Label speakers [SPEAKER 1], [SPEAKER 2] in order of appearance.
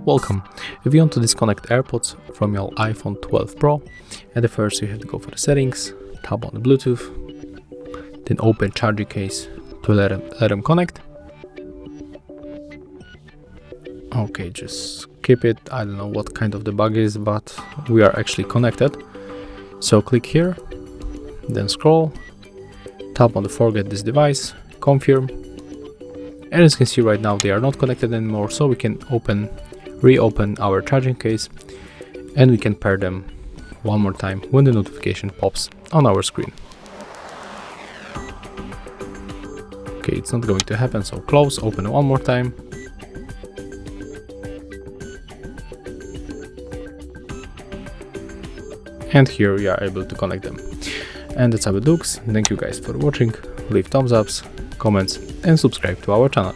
[SPEAKER 1] Welcome. If you want to disconnect AirPods from your iPhone 12 Pro, at the first you have to go for the settings, tap on the Bluetooth, then open charging case to let them connect. Okay, just skip it. I don't know what kind of the bug is, but we are actually connected. So click here, then scroll, tap on the forget this device, confirm. And as you can see right now they are not connected anymore, so we can reopen our charging case and we can pair them one more time when the notification pops on our screen. Okay, it's not going to happen, so close, open one more time. And here we are able to connect them. And that's how it looks. Thank you guys for watching. Leave thumbs ups, comments and subscribe to our channel.